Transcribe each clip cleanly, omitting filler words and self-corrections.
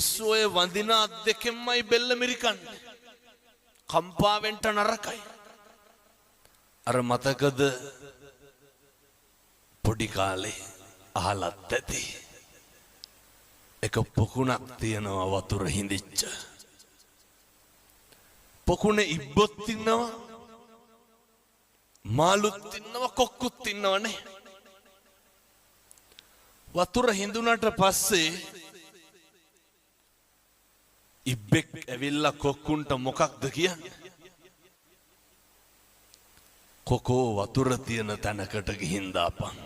මිනිස්සු ඔය වඳින අත් දෙකෙන්මයි බෙල්ල මිරිකන්නේ. කම්පාවෙන්ට නරකයි. අර මතකද පොඩි කාලේ අහලත් ඇති. එක පොකුණක් තියෙනවා වතුර හිඳිච්ච. පොකුණේ ඉබ්බොත් ඉන්නවා, මාළුත් ඉන්නවා, කොක්කුත් ඉන්නවනේ. වතුර හිඳුනට පස්සේ ඉබ්බෙක් ඇවිල්ලා කොක්කුන්ට මොකක්ද කියන්නේ? කොකෝ වතුර තියෙන තැනකට ගිහින් දාපන්.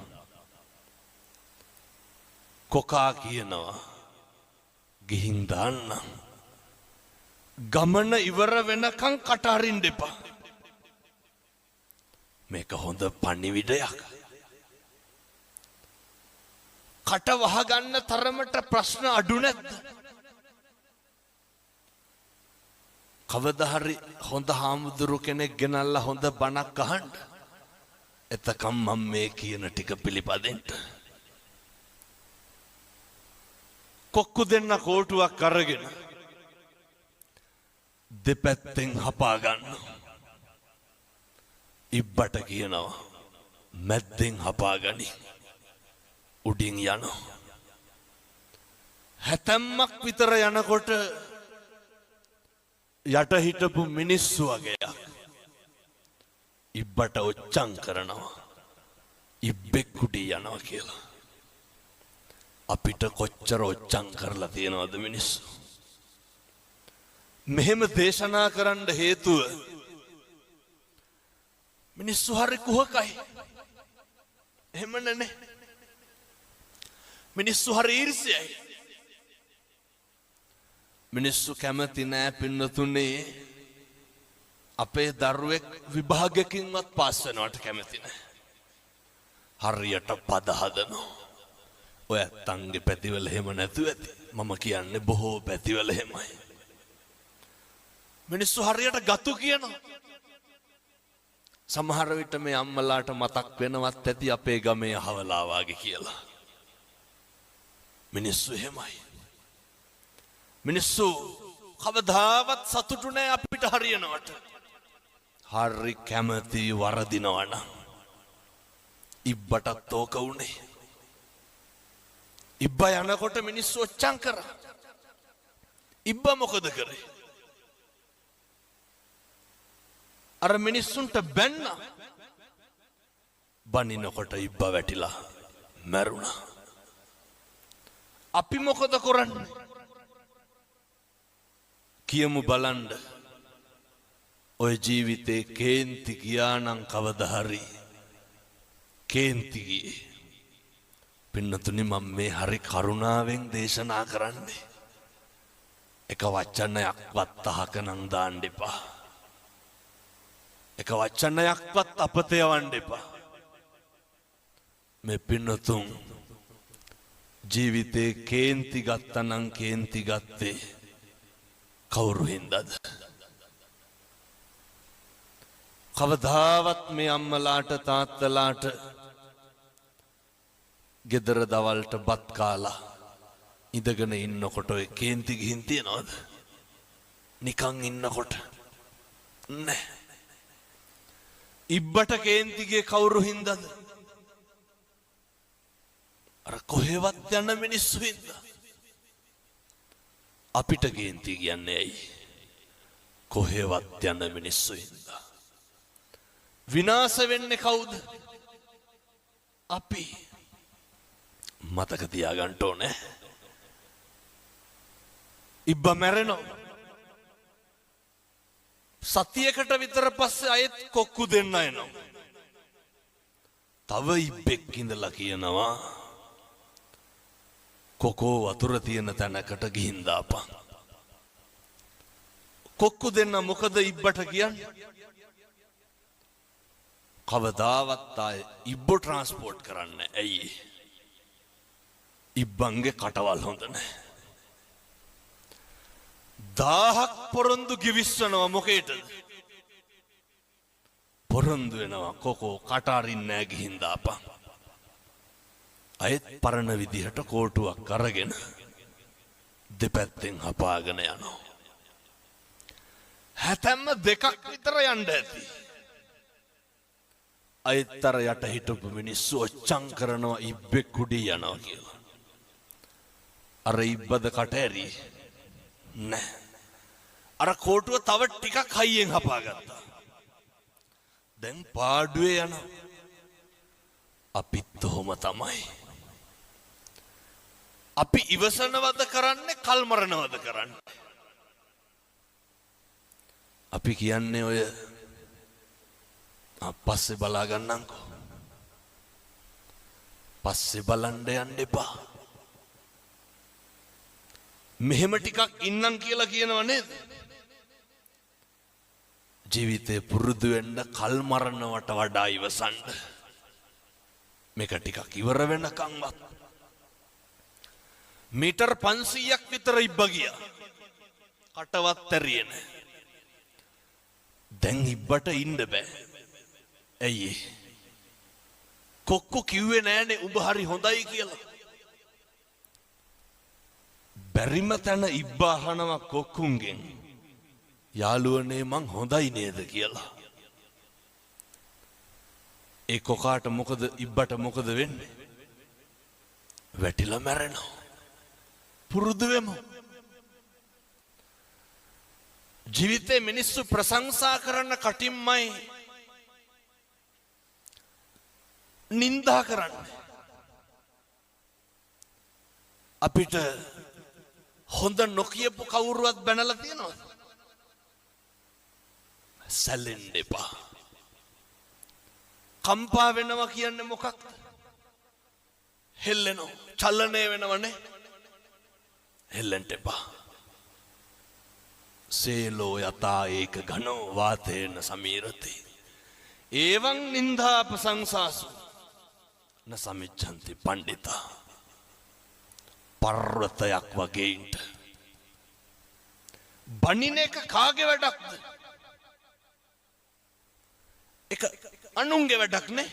කොකා කියනවා ගිහින් දාන්න. ගමන ඉවර වෙනකන් කට අරින්න එපා. මේක හොඳ පණිවිඩයක්. කට වහගන්න තරමට ප්‍රශ්න අඩු නැද්ද? කවදා හරි හොඳ හාමුදුරු කෙනෙක් ගෙනල්ලා හොඳ බණක් අහන්න. එතකම් මම මේ කියන ටික පිළිපදින්න. කොක්කු දෙන්න කෝටුවක් අරගෙන දෙපැත්තෙන් හපා ගන්න. ඉබ්බට කියනවා මැද්දෙන් හපා ගනි. උඩින් යනවා. හැතැම්මක් විතර යනකොට යට හිටපු මිනිස්සු වගේ ඉබ්බට ඔච්චම් කරනවා. ඉබ්බෙක් උඩින් යනවා කියලා. අපිට කොච්චර ඔච්චම් කරලා තියෙනවද මිනිස්සු? මෙහෙම දේශනා කරන්න හේතුව මිනිස්සු හරි කුහකයි. එහෙම නැනේ. මිනිස්සු හරි ඊර්ෂ්‍යයි. මිනිස්සු කැමති නෑ පින්නතුනේ අපේ දරුවෙක් විභාගයකින්වත් පාස් වෙනවට කැමති නෑ. හරියට පද හදනවා. ඔය ඇත්තන්ගේ පැතිවල එහෙම නැතුව ඇති. මම කියන්නේ බොහෝ පැතිවල එහෙමයි. මිනිස්සු හරියට ගතු කියනවා. සමහර විට මේ අම්මලාට මතක් වෙනවත් ඇති අපේ ගමේ අහවලා වාගේ කියලා. මිනිස්සු එහෙමයි. මිනිස්සු කවදාවත් සතුටු නෑ අපිට හරියනවට. හරි කැමති වරදිනවනම්. ඉබ්බටත් ඕක උනේ. ඉබ්බා යනකොට මිනිස්සු ඔච්චම් කරා. ඉබ්බා මොකද කරේ? අර මිනිස්සුන්ට බැන්න. බනිනකොට ඉබ්බා වැටිලා මැරුණා. අපි මොකද කරන්නේ? කියමු බලන්න. ඔය ජීවිතේ කේන්ති ගියා නම් කවදා හරි කේන්ති ගියේ. පින්නතුනි මම මේ හරි කරුණාවෙන් දේශනා කරන්නේ. එක වචනයක්වත් අහක නම් දාන්න එපා. එක වචනයක්වත් අපත යවන්න එපා. මේ පින්නතුන් ජීවිතේ කේන්ති ගත්තනම් කේන්ති ගත්තේ කවුරු හින්දාද? කවදාවත් මේ අම්මලාට තාත්තලාට ගෙදර දවල්ට බත් කාලා ඉඳගෙන ඉන්නකොට ඔය කේන්ති ගිහින් තියනවද? නිකන් ඉන්නකොට නෑ. ඉබ්බට කේන්ති ගියේ කවුරු හින්දාද? අර කොහෙවත් යන මිනිස්සු හින්දා. අපිට කේන්ති කියන්නේ ඇයි? කොහෙවත් යන මිනිස්සු හින්දා. විනාශ වෙන්නේ කවුද? අපි. මතක තියාගන්න ඕනේ. ඉබ්බා මැරෙනවා. සතියකට විතර පස්සේ අයත් කොක්කු දෙන්න එනවා. තව ඉබ්බෙක් ඉඳලා කියනවා කොකෝ වතුර තියෙන තැනකට ගිහින් දාපන්. කොක්කු දෙන්න මොකද ඉබ්බට කියන්නේ? කවදාවත් ආයේ ඉබ්බෝ ට්‍රාන්ස්පෝර්ට් කරන්නේ ඇයි? ඉබ්බන්ගේ කටවල් හොඳ නැහැ. 1000ක් පොරොන්දු ගිවිස්සනවා මොකේද? පොරොන්දු වෙනවා කොකෝ කට අරින්නේ නැහැ ගිහින් දාපන්. අයත් පරණ විදිහට කෝටුවක් අරගෙන දෙපැත්තෙන් හපාගෙන යනවා. හැතැම්ම දෙකක් විතර යන්න ඇති. අයිත්තර යට හිටපු මිනිස්සු ඔච්චම් කරනවා ඉබ්බෙක් කුඩී යනවා කියලා. අර ඉබ්බද කට ඇරි නෑ. අර කෝටුව තව ටිකක් හයියෙන් හපාගත්තා. දැන් පාඩුවේ යනවා. අපිත් ඔහොම තමයි. අපි ඉවසනවද කරන්නේ කල්මරනවද කරන්නේ? අපි කියන්නේ ඔය පස්සේ බලා ගන්නම්කෝ. පස්සේ බලන්න යන්න එපා. මෙහෙම ටිකක් ඉන්නම් කියලා කියනව නේද? ජීවිතේ පුරුදු වෙන්න කල්මරනවට වඩා ඉවසන්න. මේක ටිකක් ඉවර වෙනකන්වත් මීටර් 500ක් විතර ඉබ්බ ගියා. කටවත් ඇරියේ නැහැ. දැන් ඉබ්බට ඉන්න බෑ. ඇයි? කොක්කෝ කිව්වේ නෑනේ උඹ හරි හොඳයි කියලා. බැරිම තැන ඉබ්බ අහනවා කොක්කුන්ගෙන්. යාළුවනේ මං හොඳයි නේද කියලා. ඒ කොකාට මොකද ඉබ්බට මොකද වෙන්නේ? වැටිලා මැරෙනවා. පුරුදු වෙමු. ජීවිතේ මිනිස්සු ප්‍රශංසා කරන කටින්මයි නින්දා කරන්නේ. අපිට හොඳ නොකියපු කවුරුවත් බැනලා තියෙනවද? සැලෙන්න එපා. කම්පා වෙනවා කියන්නේ මොකක්ද? හෙල්ලෙනවා. චලනය වෙනවනේ. හෙල්ලෙන්න එපා. සේලෝ යතා ඒක ඝනෝ වාතේන සමීරති. එවං නින්දා ප්‍රශංසාසු න සමිච්ඡන්ති පණ්ඩිතා. පර්වතයක් වගේට බණින එක කාගේ වැඩක්ද? එක අනුන්ගේ වැඩක් නේ.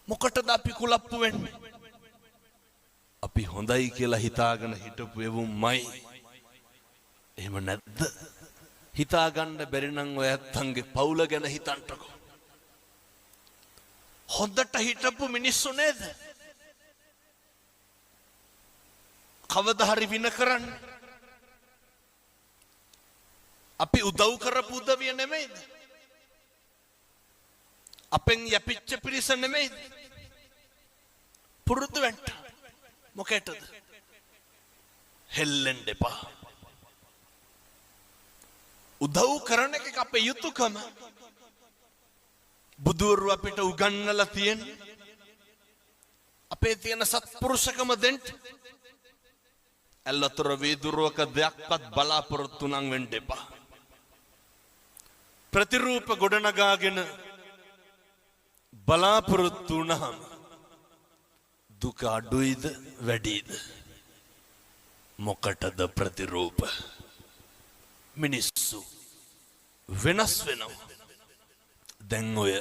මොකටද අපි කුලප්පු වෙන්නේ? අපි හොඳයි කියලා හිතාගෙන හිටපු එවුම්මයි. එහෙම නැද්ද? හිතාගන්න බැරි නම් ඔය ඇත්තන්ගේ පවුල ගැන හිතන්නකෝ. හොඳට හිටපු මිනිස්සු නේද? කවදා හරි වින කරන්නේ. අපි උදව් කරපු උදවිය නෙමෙයිද? අපෙන් යපිච්ච පිරිස නෙමෙයිද? පුරුදු වෙන්න. මොකේටද? හෙල්ලෙන්න එපා. උදව් කරන එක අපේ යුතුයකම. බුදුවරු අපිට උගන්වලා තියෙන්නේ අපේ තියෙන සත්පුරුෂකම දෙන්න. ඇල්ලතර වීදුරුවක දෙයක්වත් බලාපොරොත්තු නම් වෙන්න එපා. ප්‍රතිරූප ගොඩනගාගෙන බලාපොරොත්තු වුණාම දුක අඩුයිද වැඩිද? මොකටද ප්‍රතිරූප? මිනිස්සු වෙනස් වෙනවා. දැන් ඔය